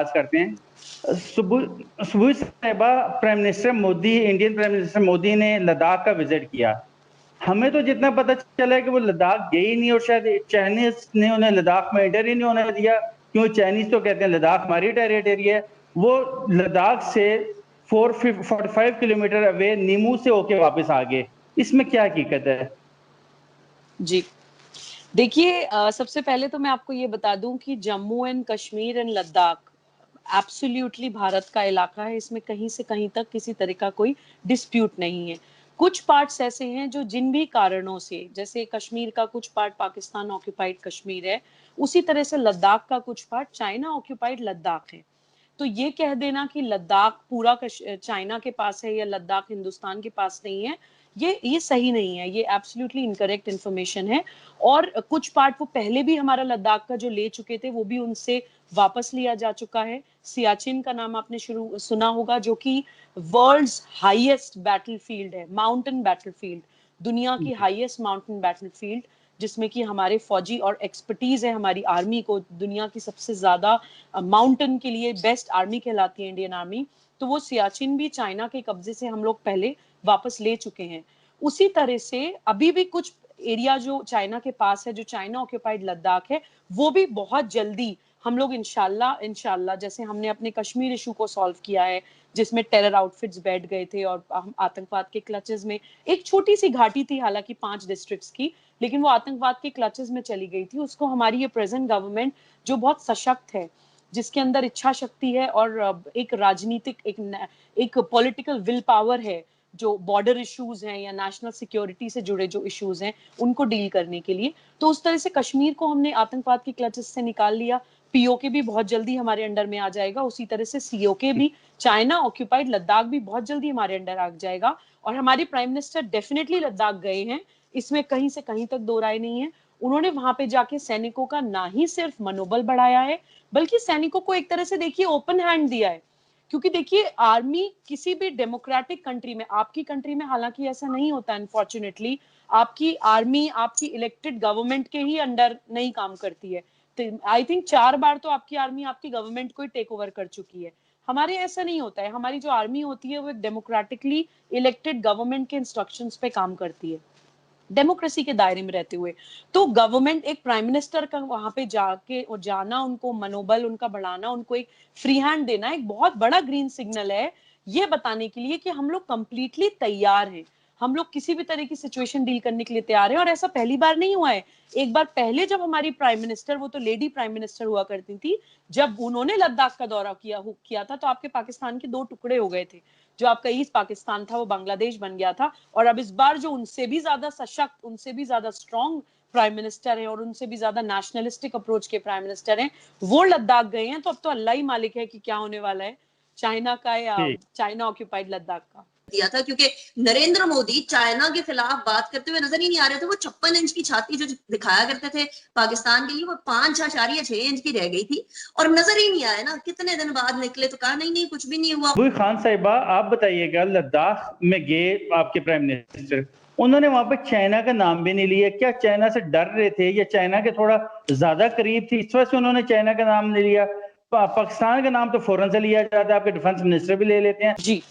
आगाज करते हैं। सुबह सुबह साहिबा, prime minister Modi, Indian prime minister Modi ने लद्दाख का विजिट किया। हमें तो जितना पता चला है कि वो लद्दाख गए ही नहीं, और शायद चाइनीज ने उन्हें लद्दाख में एंटर ही नहीं होने दिया, क्यों? चाइनीज तो कहते हैं लद्दाख हमारी टेरिटरी है। वो लद्दाख से 445 किलोमीटर अवे नीमू से होके वापस आ गए। इसमें क्या हकीकत है? जी देखिए, सबसे पहले तो मैं आपको ये बता दूं कि Jammu and Kashmir and Ladakh absolutely Bharat का इलाका है। इसमें कहीं से कहीं तक किसी तरह का कोई डिस्प्यूट नहीं है। कुछ पार्ट्स ऐसे हैं जो जिन भी कारणों से, जैसे कश्मीर का कुछ पार्ट पाकिस्तान ऑक्यूपाइड कश्मीर है, उसी तरह से लद्दाख का कुछ पार्ट चाइना ऑक्यूपाइड लद्दाख है। तो ये कह देना कि लद्दाख पूरा चाइना के पास है या लद्दाख हिंदुस्तान के पास नहीं है, ये सही नहीं है। ये एब्सोल्युटली इनकरेक्ट इन्फॉर्मेशन है। और कुछ पार्ट वो पहले भी हमारा लद्दाख का जो ले चुके थे, वो भी उनसे वापस लिया जा चुका है। सियाचिन का नाम आपने सुना होगा, जो कि वर्ल्ड्स हाईएस्ट बैटलफील्ड है, माउंटेन बैटलफील्ड, दुनिया की हाईएस्ट माउंटेन बैटलफील्ड, जिसमें कि हमारे फौजी और एक्सपर्टीज है। हमारी आर्मी को दुनिया की सबसे ज्यादा माउंटेन के लिए बेस्ट आर्मी कहलाती है इंडियन आर्मी। तो वो सियाचिन भी चाइना के कब्जे से हम लोग पहले वापस ले चुके हैं। उसी तरह से अभी भी कुछ एरिया जो चाइना के पास है, जो चाइना ऑक्यूपाइड लद्दाख है, वो भी बहुत जल्दी हम लोग इंशाल्लाह जैसे हमने अपने कश्मीर इशू को सॉल्व किया है, जिसमें टेरर आउटफिट्स बैठ गए थे और हम आतंकवाद के क्लचेस में, एक छोटी सी घाटी थी हालांकि 5 डिस्ट्रिक्ट्स की, लेकिन वो आतंकवाद के क्लचेस में चली गई थी। उसको हमारी ये प्रेजेंट गवर्नमेंट जो बहुत सशक्त है, जिसके अंदर इच्छा शक्ति है और एक राजनीतिक एक पॉलिटिकल विल पावर है, जो बॉर्डर इश्यूज हैं या नेशनल सिक्योरिटी से जुड़े जो इश्यूज हैं उनको डील करने के लिए, तो उस तरह से कश्मीर को हमने आतंकवाद की क्लचेस से निकाल लिया। पीओके भी बहुत जल्दी हमारे अंडर में आ जाएगा, उसी तरह से सीओके भी, चाइना ऑक्यूपाइड लद्दाख भी बहुत जल्दी हमारे अंडर आ जाएगा। और हमारे प्राइम मिनिस्टर डेफिनेटली लद्दाख गए हैं, इसमें कहीं से कहीं तक दो राय नहीं है। उन्होंने वहां पे जाके सैनिकों का ना ही सिर्फ मनोबल बढ़ाया है, बल्कि सैनिकों को एक तरह से देखिए ओपन हैंड दिया है। क्योंकि देखिए, आर्मी किसी भी डेमोक्रेटिक कंट्री में, आपकी कंट्री में हालांकि ऐसा नहीं होता अनफॉर्चुनेटली, आपकी आर्मी आपकी इलेक्टेड गवर्नमेंट के ही अंडर नहीं काम करती है। तो आई थिंक 4 बार तो आपकी आर्मी आपकी गवर्नमेंट को ही टेक ओवर कर चुकी है। हमारे ऐसा नहीं होता है। हमारी जो आर्मी होती है वो एक डेमोक्रेटिकली इलेक्टेड गवर्नमेंट के इंस्ट्रक्शंस पे काम करती है, डेमोक्रेसी के दायरे में रहते हुए। तो गवर्नमेंट, एक प्राइम मिनिस्टर का वहां पे जाके और जाना, उनको मनोबल उनका बढ़ाना, उनको एक फ्री हैंड देना एक बहुत बड़ा ग्रीन सिग्नल है, ये बताने के लिए कि हम लोग कंप्लीटली तैयार हैं, हम लोग किसी भी तरह की सिचुएशन डील करने के लिए तैयार हैं। और ऐसा पहली बार नहीं हुआ है। एक बार पहले जब हमारी प्राइम मिनिस्टर, वो तो लेडी प्राइम मिनिस्टर हुआ करती थी, जब उन्होंने लद्दाख का दौरा किया था, तो आपके पाकिस्तान के 2 टुकड़े हो गए थे। जो आपका ईस्ट पाकिस्तान था वो बांग्लादेश बन गया था। और अब इस बार जो उनसे भी ज्यादा सशक्त, उनसे भी ज्यादा स्ट्रॉन्ग प्राइम मिनिस्टर है और उनसे भी ज्यादा नेशनलिस्टिक अप्रोच के प्राइम मिनिस्टर हैं, वो लद्दाख गए हैं। तो अब तो अल्लाह ही मालिक है कि क्या होने वाला है, चाइना का या चाइना ऑक्यूपाइड लद्दाख का। दिया था, क्योंकि नरेंद्र मोदी चाइना के खिलाफ बात करते हुए नजर ही नहीं आ रहे थे। वो 56 इंच की छाती जो दिखाया करते थे पाकिस्तान के लिए, वो 5.6 इंच की रह गई थी और नजर ही नहीं आया ना। कितने दिन बाद निकले तो कहा नहीं नहीं कुछ भी नहीं हुआ। खान साहिबा, आप बताइएगा, लद्दाख में गए आपके प्राइम मिनिस्टर, उन्होंने वहां पे चाइना का नाम भी नहीं लिया। क्या चाइना से डर रहे थे या चाइना के थोड़ा ज्यादा करीब थी, इस वजह से उन्होंने चाइना का नाम नहीं लिया? पाकिस्तान का नाम तो फौरन से लिया जाता है, आपके डिफेंस मिनिस्टर भी ले लेते हैं। जी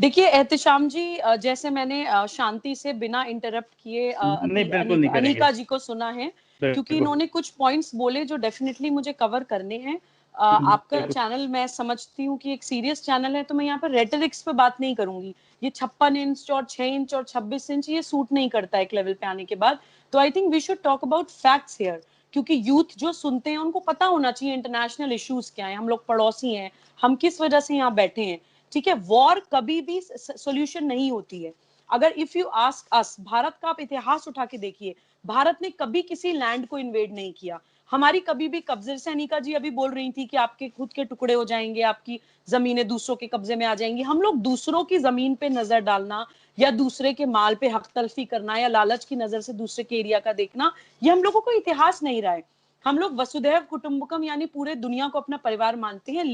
देखिए एहतिशाम जी, जैसे मैंने शांति से बिना इंटरप्ट किए अनिका जी को सुना है, क्योंकि इन्होंने कुछ पॉइंट्स बोले जो डेफिनेटली मुझे कवर करने हैं। आपका चैनल मैं समझती हूँ कि एक सीरियस चैनल है, तो मैं यहाँ पर रेटरिक्स पे बात नहीं करूंगी। ये 56 इंच और 6 इंच और 26 इंच ये सूट नहीं करता एक लेवल पे आने के बाद। तो I think we should talk about facts here, क्योंकि यूथ जो सुनते हैं उनको पता होना चाहिए इंटरनेशनल इश्यूज क्या है, हम लोग पड़ोसी हैं, हम किस वजह से यहाँ बैठे हैं। ठीक है, वॉर कभी भी सॉल्यूशन नहीं होती है। अगर if you ask us, Bharat का आप इतिहास उठा के देखिए, भारत ने कभी किसी लैंड को इन्वेड नहीं किया। हमारी कभी भी कब्जे से, अनिका जी अभी बोल रही थी कि आपके खुद के टुकड़े हो जाएंगे, आपकी जमीनें दूसरों के कब्जे में आ जाएंगी। हम लोग दूसरों की जमीन पे नजर डालना या दूसरे के माल पे हक तलफी करना या लालच की नजर से दूसरे के एरिया का देखना, ये हम लोगों को इतिहास नहीं रहा है। हम लोग वसुधैव कुटुंबकम यानी पूरे दुनिया को अपना परिवार मानते हैं,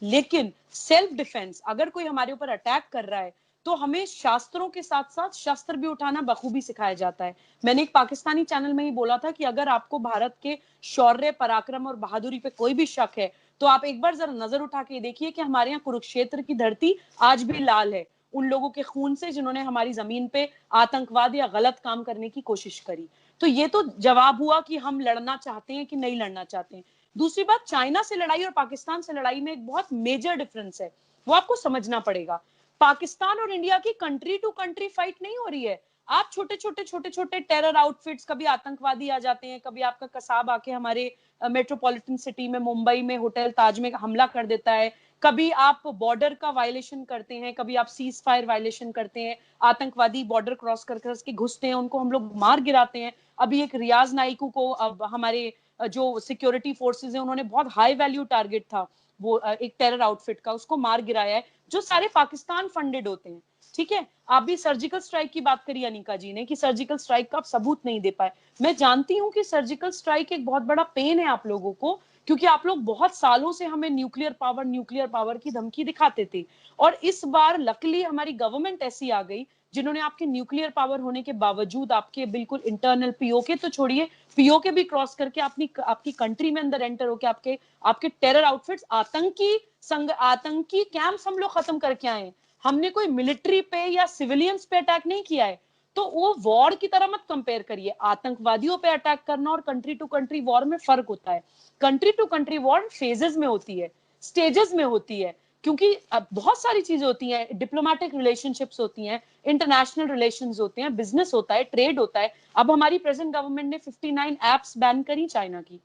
लेकिन सेल्फ डिफेंस, अगर कोई हमारे ऊपर अटैक कर रहा है तो हमें शास्त्रों के साथ साथ शस्त्र भी उठाना बखूबी सिखाया जाता है। मैंने एक पाकिस्तानी चैनल में ही बोला था कि अगर आपको भारत के शौर्य, पराक्रम और बहादुरी पे कोई भी शक है तो आप एक बार जरा नजर उठा के देखिए कि हमारे यहाँ कुरुक्षेत्र की धरती आज भी लाल है उन लोगों के खून से जिन्होंने हमारी जमीन पे आतंकवाद या गलत काम करने की कोशिश करी। तो ये तो जवाब हुआ कि हम लड़ना चाहते हैं कि नहीं लड़ना चाहते हैं। दूसरी बात, चाइना से लड़ाई और पाकिस्तान से लड़ाई में एक बहुत मेजर डिफरेंस है, वो आपको समझना पड़ेगा। पाकिस्तान और इंडिया की कंट्री टू कंट्री फाइट नहीं हो रही है। आप छोटे छोटे टेरर आउटफिट्स, कभी आतंकवादी आ जाते हैं, कभी आपका कसाब आके हमारे मेट्रोपॉलिटन सिटी में, मुंबई में होटल ताज में हमला कर देता है, कभी आप बॉर्डर का वायलेशन करते हैं, कभी आप सीज फायर वायलेशन करते हैं, आतंकवादी बॉर्डर क्रॉस करके घुसते हैं, उनको हम लोग मार गिराते हैं। अभी एक रियाज नाइकू को अब हमारे जो सिक्योरिटी फोर्सेज है उन्होंने बहुत हाई वैल्यू टारगेट था वो एक टेरर आउटफिट का, उसको मार गिराया है, जो सारे पाकिस्तान फंडेड होते हैं। ठीक है, आप भी सर्जिकल स्ट्राइक की बात करी अनिका जी ने कि सर्जिकल स्ट्राइक का आप सबूत नहीं दे पाए। मैं जानती हूं कि सर्जिकल स्ट्राइक एक बहुत बड़ा पेन है आप लोगों को, क्योंकि आप लोग बहुत सालों से हमें न्यूक्लियर पावर की धमकी दिखाते थे, और इस बार लकीली हमारी गवर्नमेंट ऐसी आ गई जिन्होंने आपके न्यूक्लियर पावर होने के बावजूद आपके बिल्कुल इंटरनल पीओके तो छोड़िए, पीओके भी क्रॉस करके आपकी कंट्री में अंदर एंटर होके आपके टेरर आउटफिट्स, आतंकी कैंप्स हम लोग खत्म करके आए। हमने कोई मिलिट्री पे या सिविलियंस पे अटैक नहीं किया है। तो वो वॉर की तरह मत कंपेयर करिए। आतंकवादियों पे अटैक करना और कंट्री टू कंट्री वॉर में फर्क होता है। Country to country war phases में होती है, स्टेजेस में होती है, क्योंकि बहुत सारी चीजें होती हैं, डिप्लोमेटिक रिलेशनशिप्स होती हैं, इंटरनेशनल रिलेशंस होते हैं, बिजनेस होता है, ट्रेड होता है। अब हमारी प्रेजेंट गवर्नमेंट ने 59 एप्स बैन करी चाइना की,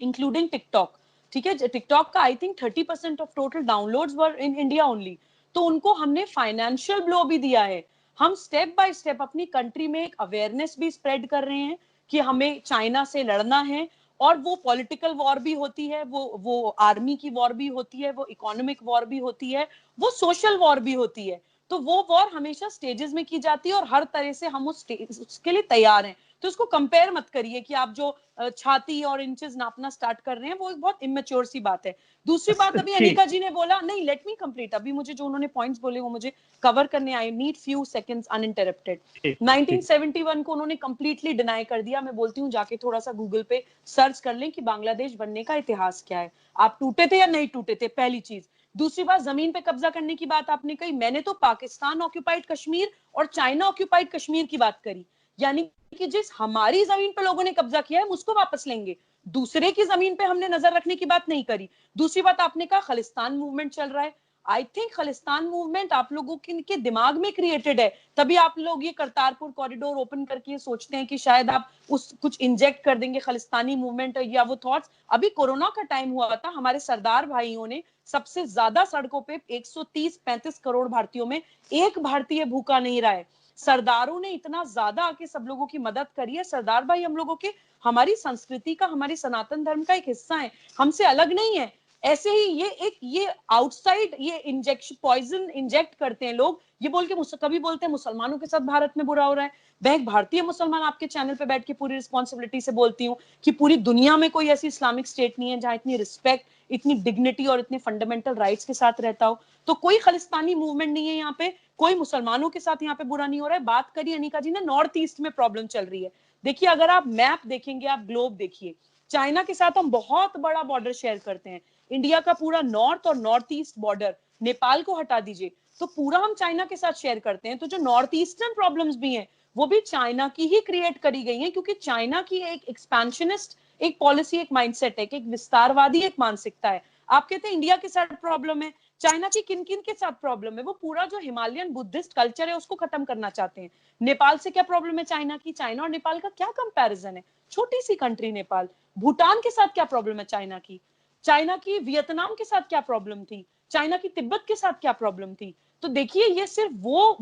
इंक्लूडिंग टिकटॉक। ठीक है, टिकटॉक का I think 30% of total downloads were in India only. तो उनको हमने फाइनेंशियल ब्लो भी दिया है। हम स्टेप बाय स्टेप अपनी कंट्री में एक अवेयरनेस भी स्प्रेड कर रहे हैं कि हमें चाइना से लड़ना है, और वो पॉलिटिकल वॉर भी होती है, वो आर्मी की वॉर भी होती है, वो इकोनॉमिक वॉर भी होती है, वो सोशल वॉर भी होती है। तो वो वॉर हमेशा स्टेजेस में की जाती है और हर तरह से हम उसके लिए तैयार हैं। तो इसको कंपेयर मत करिए कि आप जो छाती और इंचेस नापना स्टार्ट कर रहे हैं, वो एक बहुत इमेच्योर सी बात है। दूसरी बात, अभी अनिका जी ने बोला, नहीं लेट मी कंप्लीट, अभी मुझे जो उन्होंने पॉइंट्स बोले वो मुझे कवर करने, I need few seconds uninterrupted. 1971 को उन्होंने कंप्लीटली डिनाई कर दिया। मैं बोलती हूँ जाके थोड़ा सा गूगल पे सर्च कर लें कि बांग्लादेश बनने का इतिहास क्या है, आप टूटे थे या नहीं टूटे थे, पहली चीज। दूसरी बात, जमीन पे कब्जा करने की बात आपने कही, मैंने तो पाकिस्तान ऑक्यूपाइड कश्मीर और चाइना ऑक्यूपाइड कश्मीर की बात करी, यानी कि जिस हमारी जमीन पे लोगों ने कब्जा किया है हम उसको वापस लेंगे, दूसरे की जमीन पे हमने नजर रखने की बात नहीं करी। दूसरी बात, आपने कहा खालिस्तान मूवमेंट चल रहा है। आई थिंक खालिस्तान मूवमेंट आप लोगों के दिमाग में क्रिएटेड है, तभी आप लोग ये करतारपुर कॉरिडोर ओपन करके सोचते हैं कि शायद आप उस कुछ इंजेक्ट कर देंगे खालिस्तानी मूवमेंट या वो थॉट्स। अभी कोरोना का टाइम हुआ था, हमारे सरदार भाइयों ने सबसे ज्यादा सड़कों पे 130-35 करोड़ भारतीयों में एक भारतीय भूखा नहीं रहा है। सरदारों ने इतना ज्यादा आके सब लोगों की मदद करी है। सरदार भाई हम लोगों के, हमारी संस्कृति का, हमारी सनातन धर्म का एक हिस्सा है, हमसे अलग नहीं है। ऐसे ही ये आउटसाइड ये इंजेक्शन पॉइजन इंजेक्ट करते हैं लोग, ये बोल के कभी बोलते हैं मुसलमानों के साथ भारत में बुरा हो रहा है। मैं एक भारतीय मुसलमान आपके चैनल पे बैठ के पूरी रिस्पॉन्सिबिलिटी से बोलती हूँ कि पूरी दुनिया में कोई ऐसी इस्लामिक स्टेट नहीं है जहां इतनी रिस्पेक्ट, इतनी डिग्निटी और इतने फंडामेंटल राइट्स के साथ रहता हो। तो कोई खालिस्तानी मूवमेंट नहीं है यहाँ पे, कोई मुसलमानों के साथ यहाँ पे बुरा नहीं हो रहा है। बात करिए अनिका जी ने नॉर्थ ईस्ट में प्रॉब्लम चल रही है। देखिए, अगर आप मैप देखेंगे, आप ग्लोब देखिए, चाइना के साथ हम बहुत बड़ा बॉर्डर शेयर करते हैं। इंडिया का पूरा नॉर्थ और नॉर्थ ईस्ट बॉर्डर, नेपाल को हटा दीजिए तो पूरा हम चाइना के साथ शेयर करते हैं। तो जो नॉर्थ ईस्टर्न प्रॉब्लम्स भी हैं वो भी चाइना की ही क्रिएट करी गई हैं, क्योंकि चाइना की एक एक्सपेंशनिस्ट एक पॉलिसी, एक माइंडसेट है, एक विस्तारवादी एक मानसिकता है। आप कहते हैं इंडिया के साथ प्रॉब्लम है, चाइना की किन किन के साथ प्रॉब्लम है? वो पूरा जो हिमालयन बुद्धिस्ट कल्चर है उसको खत्म करना चाहते हैं। नेपाल से क्या प्रॉब्लम है चाइना की? चाइना और नेपाल का क्या कंपैरिजन है, छोटी सी कंट्री नेपाल। भूटान के साथ क्या प्रॉब्लम है चाइना की? चाइना की वियतनाम के साथ क्या प्रॉब्लम थी? चाइना की तिब्बत के साथ क्या प्रॉब्लम थी? तो देखिए, ये सिर्फ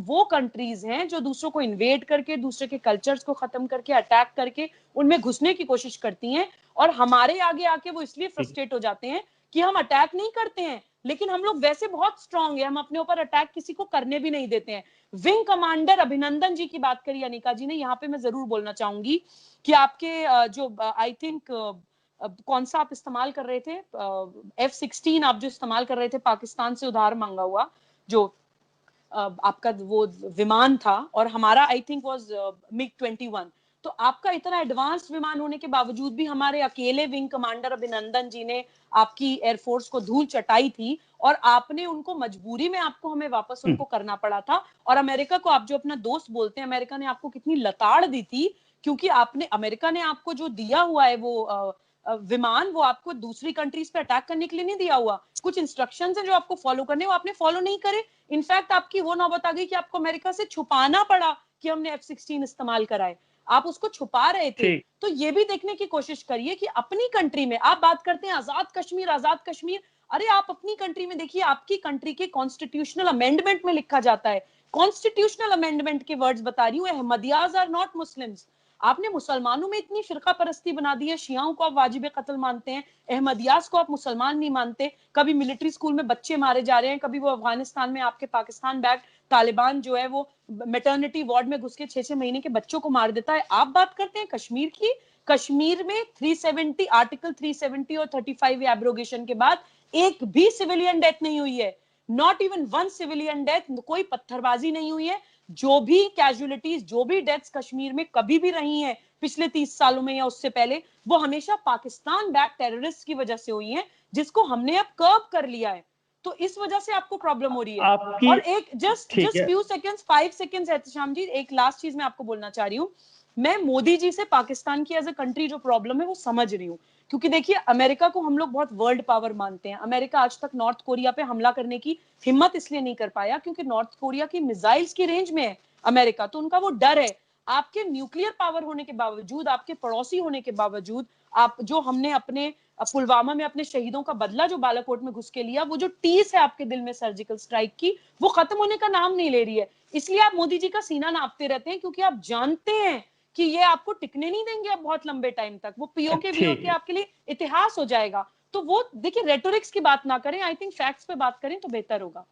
वो कंट्रीज हैं जो दूसरों को इन्वेड करके, दूसरे के कल्चर्स को खत्म करके, अटैक करके उनमें घुसने की कोशिश करती हैं, और हमारे आगे आके वो इसलिए फ्रस्ट्रेट हो जाते हैं कि हम अटैक नहीं करते हैं, लेकिन हम लोग वैसे बहुत स्ट्रांग है, हम अपने ऊपर अटैक किसी को करने भी नहीं देते हैं। विंग कमांडर अभिनंदन जी की बात करी अनिका जी ने, यहाँ पे मैं जरूर बोलना चाहूंगी कि आपके जो आई थिंक कौन सा आप इस्तेमाल कर रहे थे, F-16 आप जो इस्तेमाल कर रहे थे पाकिस्तान से उधार मांगा हुआ, जो आपका वो विमान था, और हमारा आई थिंक वाज MiG-21, तो आपका इतना एडवांस विमान होने के बावजूद भी हमारे अकेले विंग कमांडर अभिनंदन जी ने आपकी एयरफोर्स को धूल चटाई थी, और आपने उनको मजबूरी में आपको हमें वापस उनको करना पड़ा था। और अमेरिका को आप जो अपना दोस्त बोलते हैं, अमेरिका ने आपको कितनी लताड़ दी थी, क्योंकि आपने, अमेरिका ने आपको जो दिया हुआ है वो विमान, वो आपको दूसरी कंट्रीज पे अटैक करने के लिए नहीं दिया हुआ। कुछ इंस्ट्रक्शंस हैं जो आपको फॉलो करने, वो आपने फॉलो नहीं करे। इनफैक्ट आपकी वो नौबत आ गई कि आपको अमेरिका से छुपाना पड़ा कि हमने F-16 इस्तेमाल कराए, आप उसको छुपा रहे थे। तो ये भी देखने की कोशिश करिए कि अपनी कंट्री में आप बात करते हैं आजाद कश्मीर, आजाद कश्मीर, अरे आप अपनी कंट्री में देखिए, आपकी कंट्री के कॉन्स्टिट्यूशनल अमेंडमेंट में लिखा जाता है, कॉन्स्टिट्यूशनल अमेंडमेंट के वर्ड्स बता रही हूँ, अहमदियाज आर नॉट मुस्लिम्स। आपने मुसलमानों में इतनी फिरका परस्ती बना दी है, शियाओं को आप वाजिब कत्ल मानते हैं, अहमदियाज को आप मुसलमान नहीं मानते। कभी मिलिट्री स्कूल में बच्चे मारे जा रहे हैं, कभी वो अफगानिस्तान में आपके पाकिस्तान बैक तालिबान जो है वो मेटर्निटी वार्ड में घुस के 6-6 महीने के बच्चों को मार देता है। आप बात करते हैं कश्मीर की, कश्मीर में 370 आर्टिकल 370 और 35 एब्रोगेशन के बाद एक भी सिविलियन डेथ नहीं हुई है, not even one civilian death, कोई पत्थरबाजी नहीं हुई है। जो भी कैजुअलिटीज, जो भी डेथ्स कश्मीर में कभी भी रही हैं पिछले 30 सालों में या उससे पहले, वो हमेशा पाकिस्तान बैक टेररिस्ट की वजह से हुई हैं, जिसको हमने अब कर्ब कर लिया है। तो इस वजह से आपको प्रॉब्लम हो रही है। और एक just few seconds, 5 seconds Ehtesham ji, एक लास्ट चीज मैं आपको बोलना चाह रही हूँ। मैं मोदी जी से पाकिस्तान की एज अ कंट्री जो प्रॉब्लम है वो समझ रही हूँ, क्योंकि देखिए अमेरिका को हम लोग बहुत वर्ल्ड पावर मानते हैं। अमेरिका आज तक नॉर्थ कोरिया पे हमला करने की हिम्मत इसलिए नहीं कर पाया क्योंकि नॉर्थ कोरिया की मिसाइल्स की रेंज में है अमेरिका, तो उनका वो डर है। आपके न्यूक्लियर पावर होने के बावजूद, आपके पड़ोसी होने के बावजूद, आप जो हमने अपने पुलवामा में अपने शहीदों का बदला जो बालाकोट में घुस के लिया, वो जो टीस है आपके दिल में सर्जिकल स्ट्राइक की, वो खत्म होने का नाम नहीं ले रही है। इसलिए आप मोदी जी का सीना नापते रहते हैं, क्योंकि आप जानते हैं कि ये आपको टिकने नहीं देंगे अब बहुत लंबे टाइम तक। वो पीओके वीओके आपके लिए इतिहास हो जाएगा। तो वो देखिए, रेटोरिक्स की बात ना करें, आई थिंक फैक्ट्स पे बात करें तो बेहतर होगा।